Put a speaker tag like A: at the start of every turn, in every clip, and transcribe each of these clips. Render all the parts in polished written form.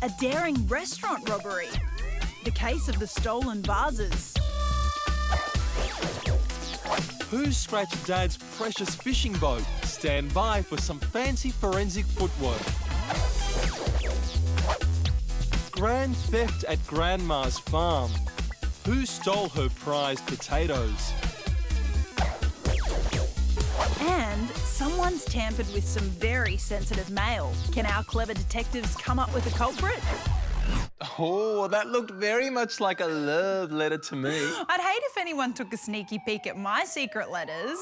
A: a daring restaurant robbery, the case of the stolen vases.
B: Who scratched Dad's precious fishing boat? Stand by for some fancy forensic footwork. Grand theft at Grandma's farm. Who stole her prized potatoes?
A: And someone's tampered with some very sensitive mail. Can our clever detectives come up with a culprit?
B: Oh, that looked very much like a love letter to me.
C: I'd hate if anyone took a sneaky peek at my secret letters.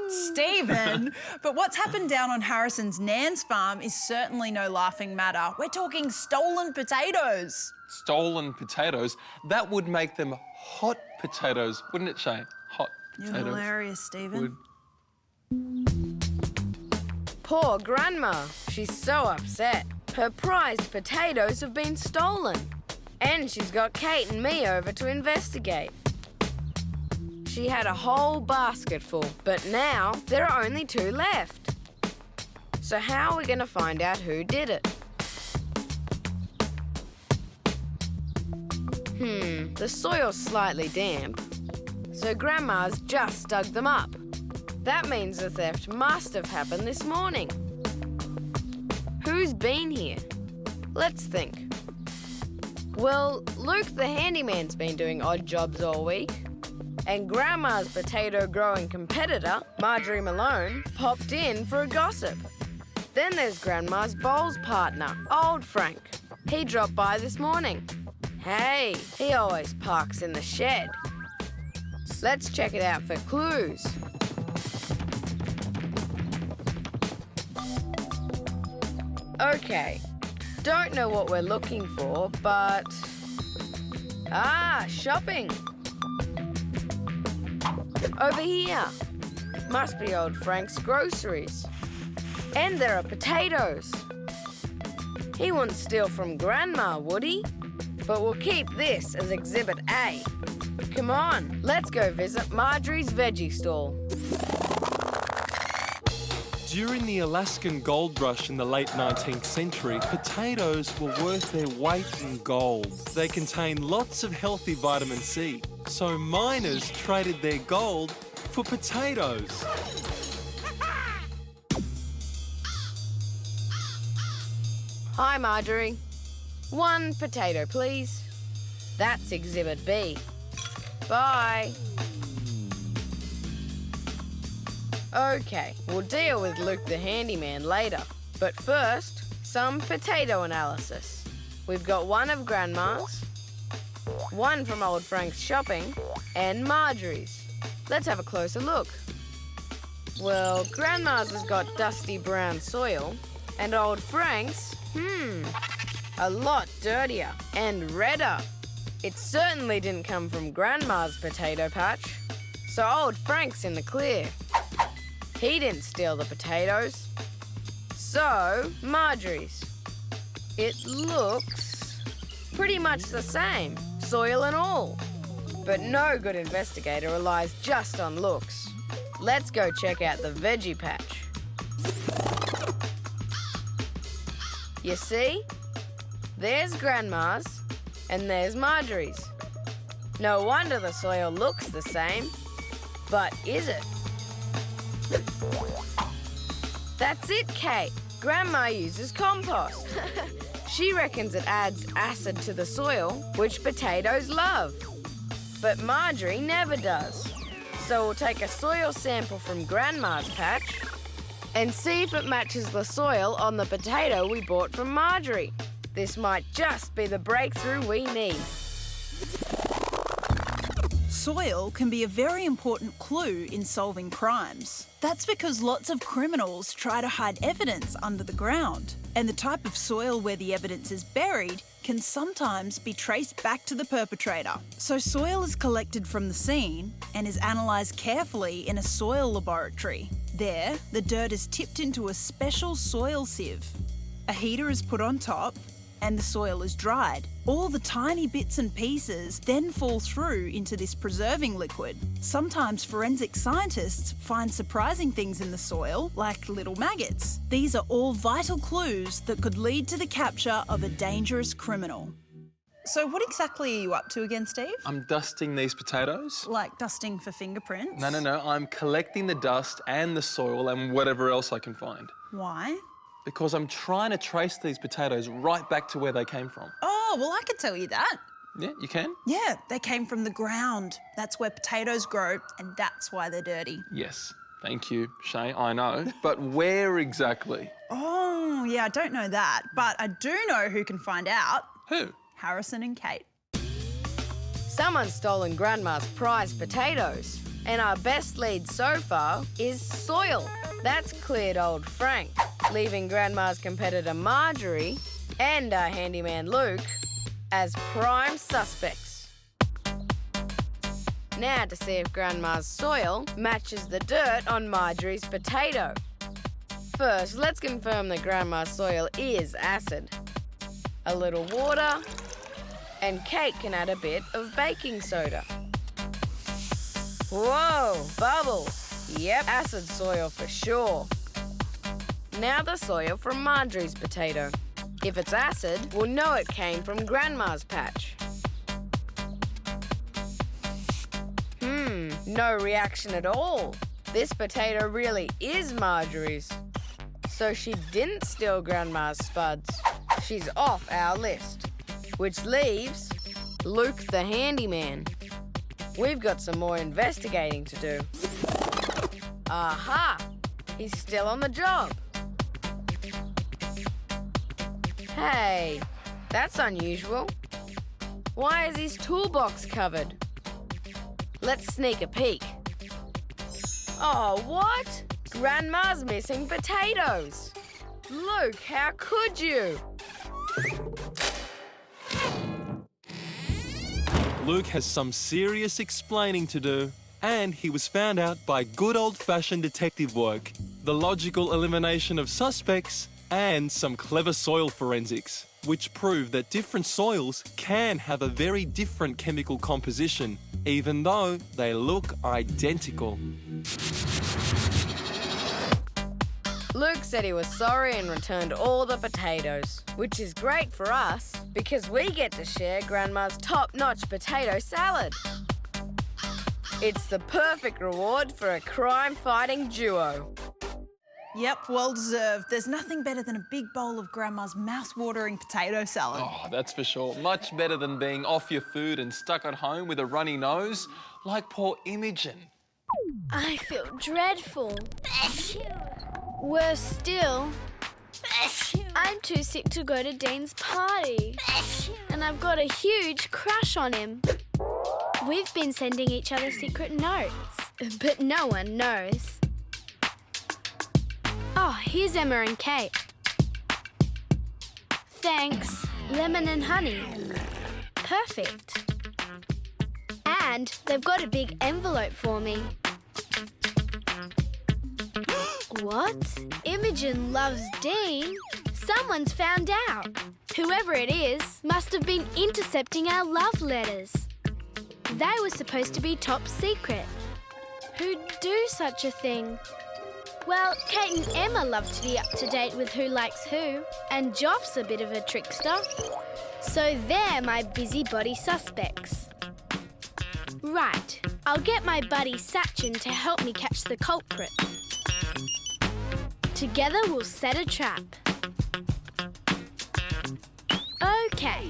C: Stephen, but what's happened down on Harrison's Nan's farm is certainly no laughing matter. We're talking stolen potatoes.
B: Stolen potatoes? That would make them hot potatoes, wouldn't it, Shane? Hot potatoes.
A: You're hilarious, Stephen.
D: Poor Grandma. She's so upset. Her prized potatoes have been stolen. And she's got Kate and me over to investigate. She had a whole basket full, but now there are only 2 left. So how are we going to find out who did it? The soil's slightly damp, so Grandma's just dug them up. That means the theft must have happened this morning. Who's been here? Let's think. Well, Luke the handyman's been doing odd jobs all week. And Grandma's potato-growing competitor, Marjorie Malone, popped in for a gossip. Then there's Grandma's bowls partner, Old Frank. He dropped by this morning. Hey, he always parks in the shed. Let's check it out for clues. Okay, don't know what we're looking for, but... shopping. Over here. Must be Old Frank's groceries. And there are potatoes. He wouldn't steal from Grandma, would he? But we'll keep this as Exhibit A. Come on, let's go visit Marjorie's veggie stall.
B: During the Alaskan gold rush in the late 19th century, potatoes were worth their weight in gold. They contain lots of healthy vitamin C, so miners traded their gold for potatoes.
D: Hi, Marjorie. 1 potato, please. That's Exhibit B. Bye. Okay, we'll deal with Luke the handyman later. But first, some potato analysis. We've got 1 of Grandma's, 1 from Old Frank's shopping, and Marjorie's. Let's have a closer look. Well, Grandma's has got dusty brown soil, and Old Frank's, a lot dirtier and redder. It certainly didn't come from Grandma's potato patch, so Old Frank's in the clear. He didn't steal the potatoes. So, Marjorie's. It looks pretty much the same, soil and all. But no good investigator relies just on looks. Let's go check out the veggie patch. You see? There's Grandma's, and there's Marjorie's. No wonder the soil looks the same. But is it? That's it, Kate. Grandma uses compost. She reckons it adds acid to the soil, which potatoes love. But Marjorie never does. So we'll take a soil sample from Grandma's patch and see if it matches the soil on the potato we bought from Marjorie. This might just be the breakthrough we need.
A: Soil can be a very important clue in solving crimes. That's because lots of criminals try to hide evidence under the ground. And the type of soil where the evidence is buried can sometimes be traced back to the perpetrator. So soil is collected from the scene and is analysed carefully in a soil laboratory. There, the dirt is tipped into a special soil sieve. A heater is put on top, and the soil is dried. All the tiny bits and pieces then fall through into this preserving liquid. Sometimes forensic scientists find surprising things in the soil, like little maggots. These are all vital clues that could lead to the capture of a dangerous criminal.
C: So what exactly are you up to again, Steve?
B: I'm dusting these potatoes.
C: Like dusting for fingerprints?
B: No. I'm collecting the dust and the soil and whatever else I can find.
C: Why?
B: Because I'm trying to trace these potatoes right back to where they came from.
C: Oh, well, I could tell you that.
B: Yeah, you can?
C: Yeah, they came from the ground. That's where potatoes grow, and that's why they're dirty.
B: Yes. Thank you, Shay, I know. But where exactly?
C: Oh, yeah, I don't know that, but I do know who can find out.
B: Who?
C: Harrison and Kate.
D: Someone's stolen Grandma's prized potatoes. And our best lead so far is soil. That's cleared old Frank, leaving Grandma's competitor Marjorie and our handyman Luke as prime suspects. Now to see if Grandma's soil matches the dirt on Marjorie's potato. First, let's confirm that Grandma's soil is acid. A little water, and Kate can add a bit of baking soda. Whoa, bubbles. Yep, acid soil for sure. Now the soil from Marjorie's potato. If it's acid, we'll know it came from Grandma's patch. No reaction at all. This potato really is Marjorie's. So she didn't steal Grandma's spuds. She's off our list. Which leaves Luke the handyman. We've got some more investigating to do. Aha! He's still on the job. Hey, that's unusual. Why is his toolbox covered? Let's sneak a peek. Oh, what? Grandma's missing potatoes. Luke, how could you?
B: Luke has some serious explaining to do, and he was found out by good old-fashioned detective work, the logical elimination of suspects, and some clever soil forensics, which prove that different soils can have a very different chemical composition, even though they look identical.
D: Luke said he was sorry and returned all the potatoes, which is great for us because we get to share Grandma's top-notch potato salad. It's the perfect reward for a crime-fighting duo.
C: Yep, well deserved. There's nothing better than a big bowl of Grandma's mouth-watering potato salad.
B: Oh, that's for sure. Much better than being off your food and stuck at home with a runny nose, like poor Imogen.
E: I feel dreadful. Worse still, I'm too sick to go to Dean's party. And I've got a huge crush on him. We've been sending each other secret notes, but no one knows. Oh, here's Emma and Kate. Thanks. Lemon and honey. Perfect. And they've got a big envelope for me. What? Imogen loves Dean? Someone's found out. Whoever it is must have been intercepting our love letters. They were supposed to be top secret. Who'd do such a thing? Well, Kate and Emma love to be up to date with who likes who, and Joff's a bit of a trickster. So they're my busybody suspects. Right, I'll get my buddy Sachin to help me catch the culprit. Together we'll set a trap. Okay,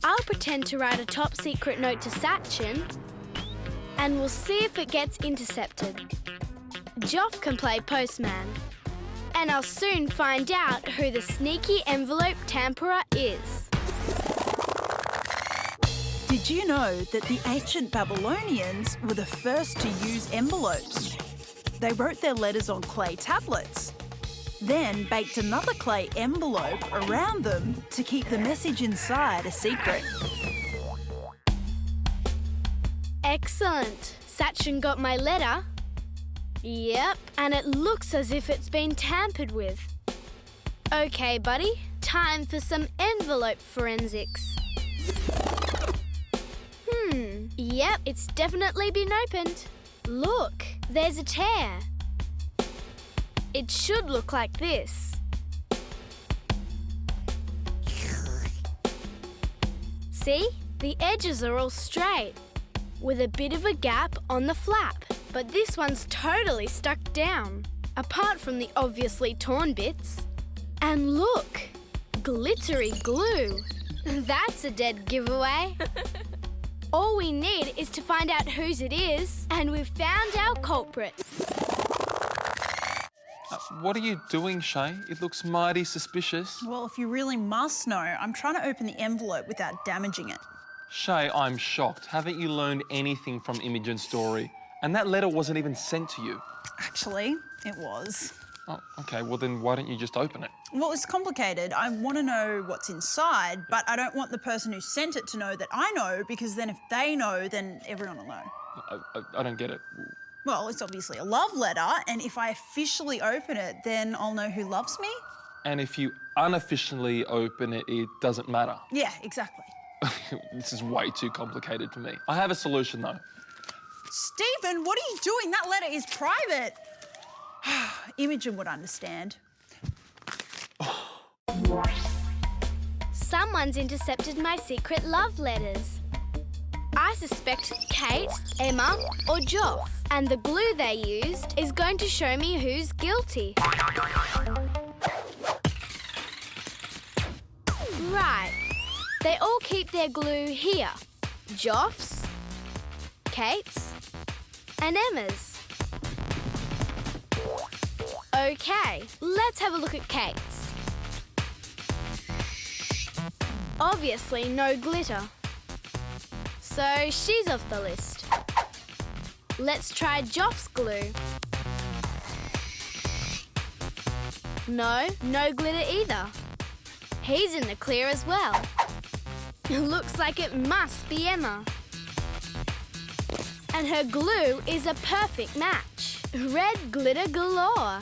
E: I'll pretend to write a top secret note to Sachin and we'll see if it gets intercepted. Joff can play postman and I'll soon find out who the sneaky envelope tamperer is.
A: Did you know that the ancient Babylonians were the first to use envelopes? They wrote their letters on clay tablets, then baked another clay envelope around them to keep the message inside a secret.
E: Excellent. Sachin got my letter. Yep, and it looks as if it's been tampered with. Okay, buddy, time for some envelope forensics. Yep, it's definitely been opened. Look, there's a tear. It should look like this. See? The edges are all straight, with a bit of a gap on the flap. But this one's totally stuck down, apart from the obviously torn bits. And look, glittery glue. That's a dead giveaway. All we need is to find out whose it is, and we've found our culprit.
B: What are you doing, Shay? It looks mighty suspicious.
C: Well, if you really must know, I'm trying to open the envelope without damaging it.
B: Shay, I'm shocked. Haven't you learned anything from Imogen's story? And that letter wasn't even sent to you.
C: Actually, it was.
B: Oh, OK, well then why don't you just open it?
C: Well, it's complicated. I want to know what's inside, but I don't want the person who sent it to know that I know, because then if they know, then everyone will know.
B: I don't get it.
C: Well, it's obviously a love letter, and if I officially open it, then I'll know who loves me.
B: And if you unofficially open it, it doesn't matter.
C: Yeah, exactly.
B: This is way too complicated for me. I have a solution, though.
C: Stephen, what are you doing? That letter is private. Imogen would understand.
E: Someone's intercepted my secret love letters. I suspect Kate, Emma or Joff, and the glue they used is going to show me who's guilty. Right. They all keep their glue here. Joff's, Kate's and Emma's. OK, let's have a look at Kate's. Obviously no glitter. So she's off the list. Let's try Joff's glue. No glitter either. He's in the clear as well. Looks like it must be Emma. And her glue is a perfect match. Red glitter galore.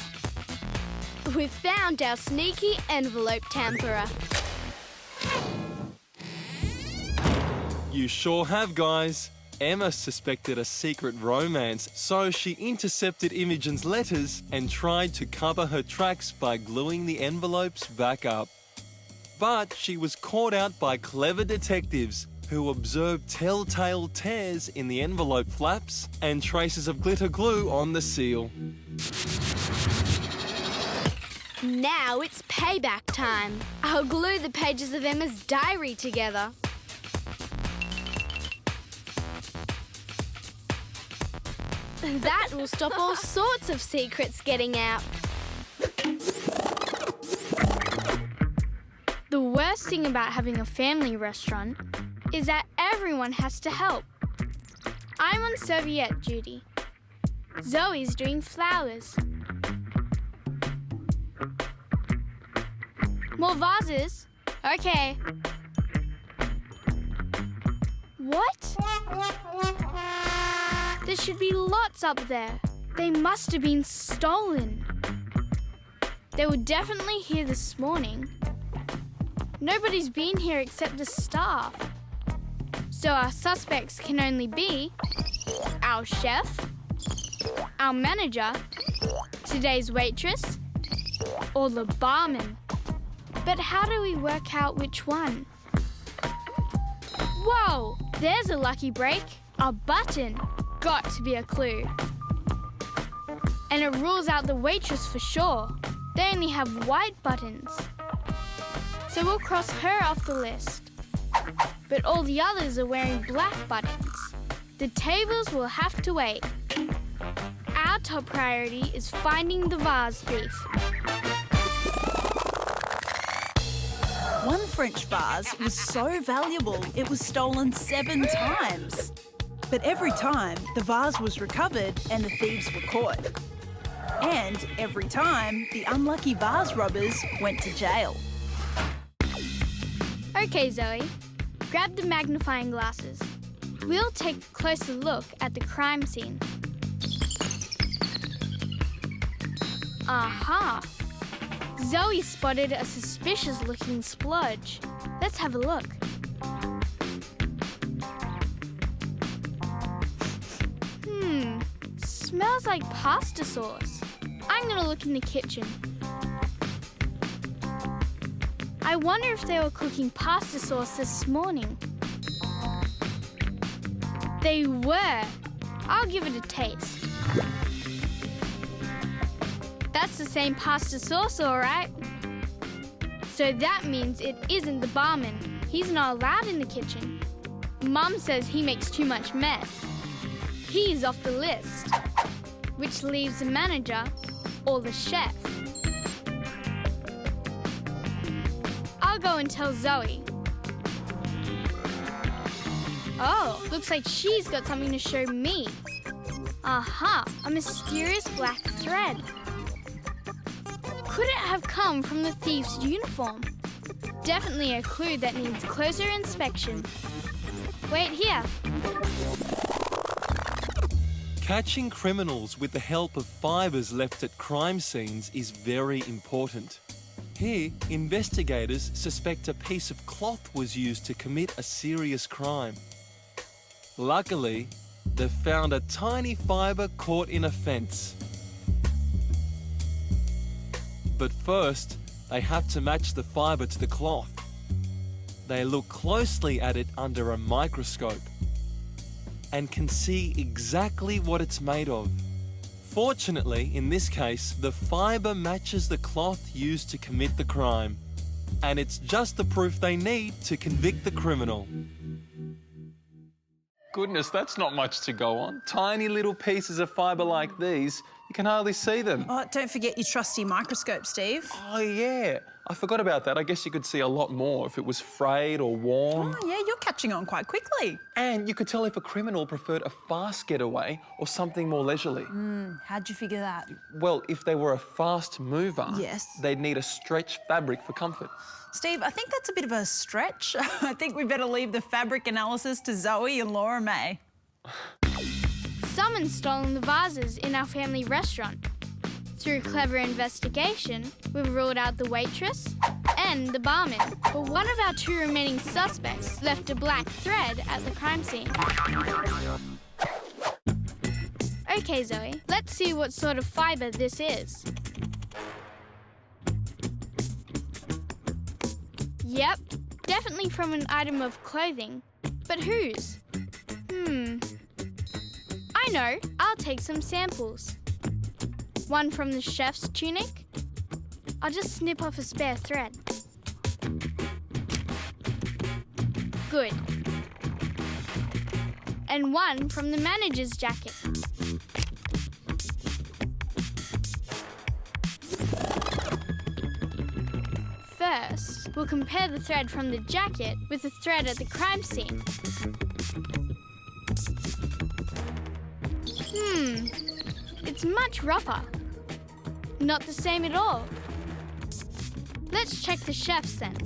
E: We've found our sneaky envelope tamperer.
B: You sure have, guys. Emma suspected a secret romance, so she intercepted Imogen's letters and tried to cover her tracks by gluing the envelopes back up. But she was caught out by clever detectives who observed telltale tears in the envelope flaps and traces of glitter glue on the seal.
E: Now it's payback time. I'll glue the pages of Emma's diary together. That will stop all sorts of secrets getting out. The worst thing about having a family restaurant is that everyone has to help. I'm on serviette duty. Zoe's doing flowers. More vases? Okay. What? There should be lots up there. They must have been stolen. They were definitely here this morning. Nobody's been here except the staff. So our suspects can only be our chef, our manager, today's waitress, or the barman. But how do we work out which one? Whoa! There's a lucky break. A button. Got to be a clue. And it rules out the waitress for sure. They only have white buttons. So we'll cross her off the list. But all the others are wearing black buttons. The tables will have to wait. Our top priority is finding the vase thief.
A: One French vase was so valuable it was stolen 7 times. But every time, the vase was recovered and the thieves were caught. And every time, the unlucky vase robbers went to jail.
E: Okay, Zoe, grab the magnifying glasses. We'll take a closer look at the crime scene. Aha! Zoe spotted a suspicious-looking splodge. Let's have a look. Smells like pasta sauce. I'm gonna look in the kitchen. I wonder if they were cooking pasta sauce this morning. They were. I'll give it a taste. That's the same pasta sauce, all right. So that means it isn't the barman. He's not allowed in the kitchen. Mum says he makes too much mess. He's off the list, which leaves the manager or the chef. I'll go and tell Zoe. Oh, looks like she's got something to show me. Aha, a mysterious black thread. Could it have come from the thief's uniform? Definitely a clue that needs closer inspection. Wait here.
B: Catching criminals with the help of fibres left at crime scenes is very important. Here, investigators suspect a piece of cloth was used to commit a serious crime. Luckily, they've found a tiny fibre caught in a fence. But first, they have to match the fibre to the cloth. They look closely at it under a microscope and can see exactly what it's made of. Fortunately, in this case, the fibre matches the cloth used to commit the crime, and it's just the proof they need to convict the criminal. Goodness, that's not much to go on. Tiny little pieces of fibre like these, you can hardly see them.
C: Oh, don't forget your trusty microscope, Steve.
B: Oh, yeah. I forgot about that. I guess you could see a lot more if it was frayed or worn.
C: Oh, yeah, you're catching on quite quickly.
B: And you could tell if a criminal preferred a fast getaway or something more leisurely.
C: How'd you figure that?
B: Well, if they were a fast mover,
C: Yes.
B: they'd need a stretch fabric for comfort.
C: Steve, I think that's a bit of a stretch. I think we better leave the fabric analysis to Zoe and Laura-Mae.
E: Someone's stolen the vases in our family restaurant. Through clever investigation, we've ruled out the waitress and the barman. But one of our two remaining suspects left a black thread at the crime scene. Okay, Zoe, let's see what sort of fibre this is. Yep, definitely from an item of clothing. But whose? I know, I'll take some samples. One from the chef's tunic. I'll just snip off a spare thread. Good. And one from the manager's jacket. First, we'll compare the thread from the jacket with the thread at the crime scene. It's much rougher. Not the same at all. Let's check the chef's then.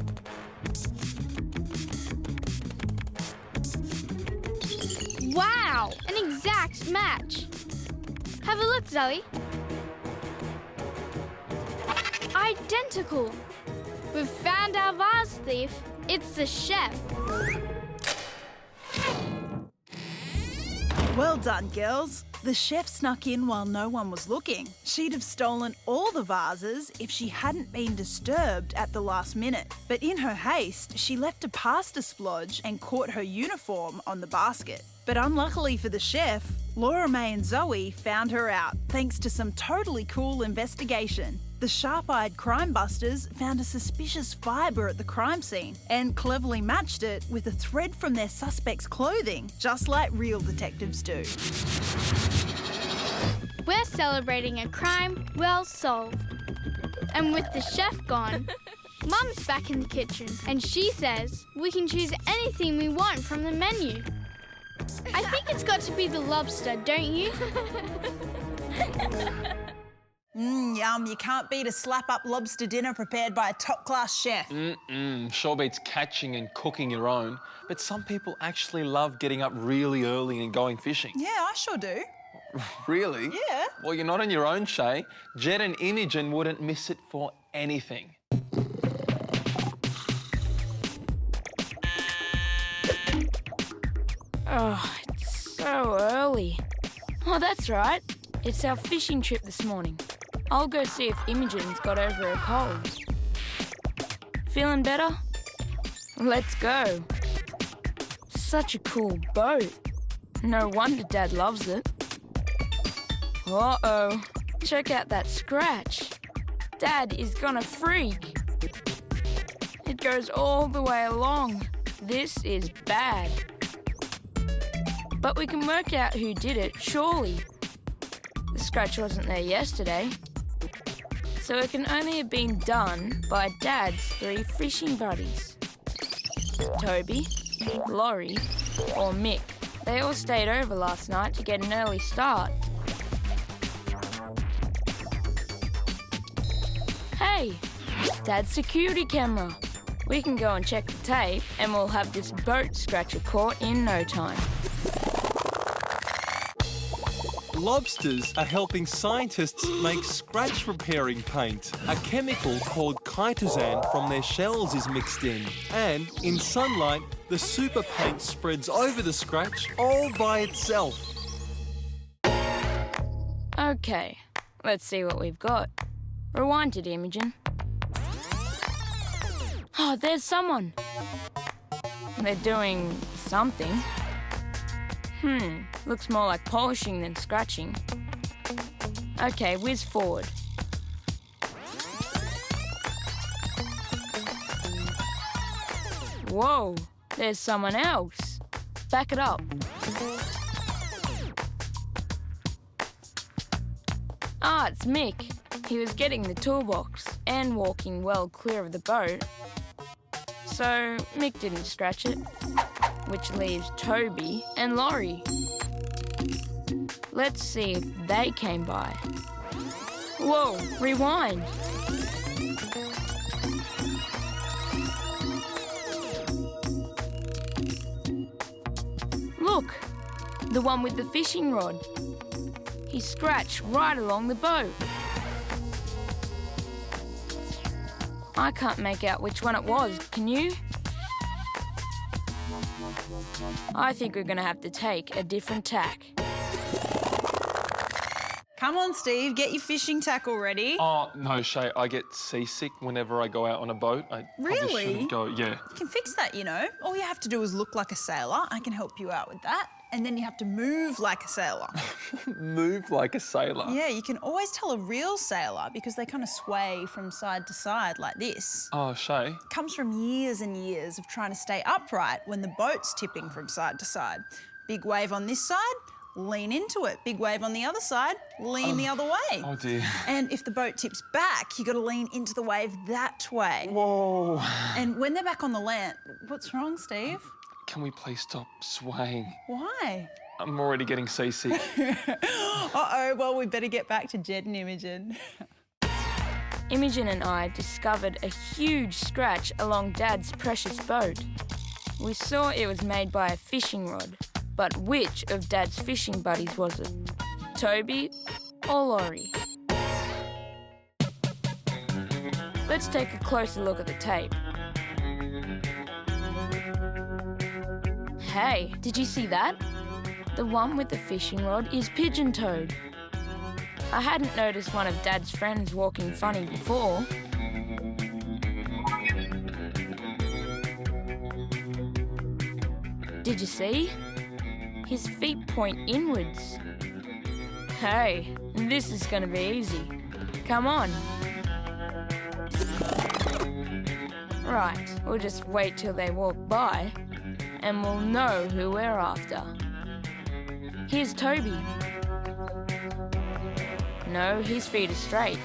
E: Wow, an exact match. Have a look, Zoe. Identical. We've found our vase thief. It's the chef.
A: Well done, girls. The chef snuck in while no one was looking. She'd have stolen all the vases if she hadn't been disturbed at the last minute. But in her haste, she left a pasta splodge and caught her uniform on the basket. But unluckily for the chef, Laura-Mae and Zoe found her out thanks to some totally cool investigation. The sharp-eyed crime busters found a suspicious fibre at the crime scene and cleverly matched it with a thread from their suspect's clothing, just like real detectives do.
E: We're celebrating a crime well solved. And with the chef gone, Mum's back in the kitchen and she says we can choose anything we want from the menu. I think it's got to be the lobster, don't you?
C: Yum, you can't beat a slap-up lobster dinner prepared by a top-class chef.
B: Sure beats catching and cooking your own, but some people actually love getting up really early and going fishing.
C: Yeah, I sure do.
B: Really?
C: Yeah.
B: Well, you're not on your own, Shay. Jed and Imogen wouldn't miss it for anything.
F: Oh, it's so early. Oh, that's right. It's our fishing trip this morning. I'll go see if Imogen's got over her cold. Feeling better? Let's go. Such a cool boat. No wonder Dad loves it. Uh-oh. Check out that scratch. Dad is gonna freak. It goes all the way along. This is bad. But we can work out who did it, surely. The scratch wasn't there yesterday. So it can only have been done by Dad's 3 fishing buddies. Toby, Laurie, or Mick. They all stayed over last night to get an early start. Hey, Dad's security camera. We can go and check the tape and we'll have this boat scratcher caught in no time.
B: Lobsters are helping scientists make scratch repairing paint. A chemical called chitosan from their shells is mixed in. And in sunlight, the super paint spreads over the scratch all by itself.
F: Okay, let's see what we've got. Rewind it, Imogen. Oh, there's someone. They're doing something. Looks more like polishing than scratching. Okay, whiz forward. Whoa, there's someone else. Back it up. Ah, it's Mick. He was getting the toolbox and walking well clear of the boat. So Mick didn't scratch it, which leaves Toby and Laurie. Let's see if they came by. Whoa, rewind. Look, the one with the fishing rod. He scratched right along the boat. I can't make out which one it was, can you? I think we're going to have to take a different tack.
C: Come on, Steve, get your fishing tackle ready.
B: Oh, no, Shay, I get seasick whenever I go out on a boat. I probably
C: Really?
B: shouldn't go, yeah.
C: You can fix that, you know. All you have to do is look like a sailor. I can help you out with that. And then you have to move like a sailor.
B: Move like a sailor.
C: Yeah, you can always tell a real sailor because they kind of sway from side to side like this.
B: Oh, Shay.
C: Comes from years and years of trying to stay upright when the boat's tipping from side to side. Big wave on this side, lean into it. Big wave on the other side, lean the other way.
B: Oh, dear.
C: And if the boat tips back, you got to lean into the wave that way.
B: Whoa.
C: And when they're back on the land, what's wrong, Steve?
B: Can we please stop swaying?
C: Why?
B: I'm already getting seasick.
C: Uh-oh, well, we better get back to Jed and Imogen.
F: Imogen and I discovered a huge scratch along Dad's precious boat. We saw it was made by a fishing rod, but which of Dad's fishing buddies was it? Toby or Laurie? Let's take a closer look at the tape. Hey, did you see that? The one with the fishing rod is pigeon-toed. I hadn't noticed one of Dad's friends walking funny before. Did you see? His feet point inwards. Hey, this is gonna be easy. Come on. Right, we'll just wait till they walk by and we'll know who we're after. Here's Toby. No, his feet are straight.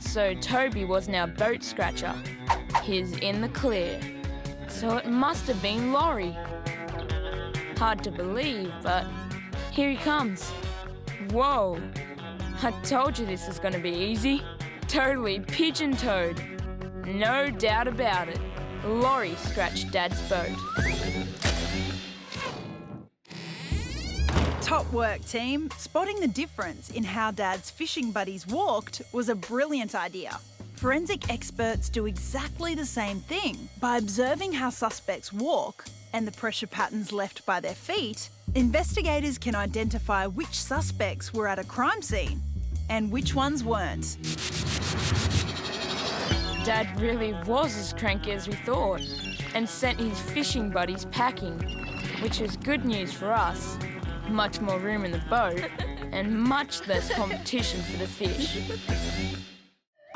F: So Toby wasn't our boat scratcher. He's in the clear. So it must have been Laurie. Hard to believe, but here he comes. Whoa, I told you this was gonna be easy. Totally pigeon-toed. No doubt about it. Laurie scratched Dad's boat.
A: Top work, team. Spotting the difference in how Dad's fishing buddies walked was a brilliant idea. Forensic experts do exactly the same thing. By observing how suspects walk and the pressure patterns left by their feet, investigators can identify which suspects were at a crime scene and which ones weren't.
F: Dad really was as cranky as we thought and sent his fishing buddies packing, which was good news for us. Much more room in the boat and much less competition for the fish.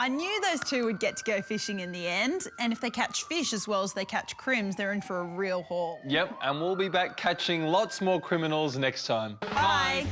C: I knew those two would get to go fishing in the end, and if they catch fish as well as they catch crims, they're in for a real haul.
B: Yep, and we'll be back catching lots more criminals next time.
C: Bye.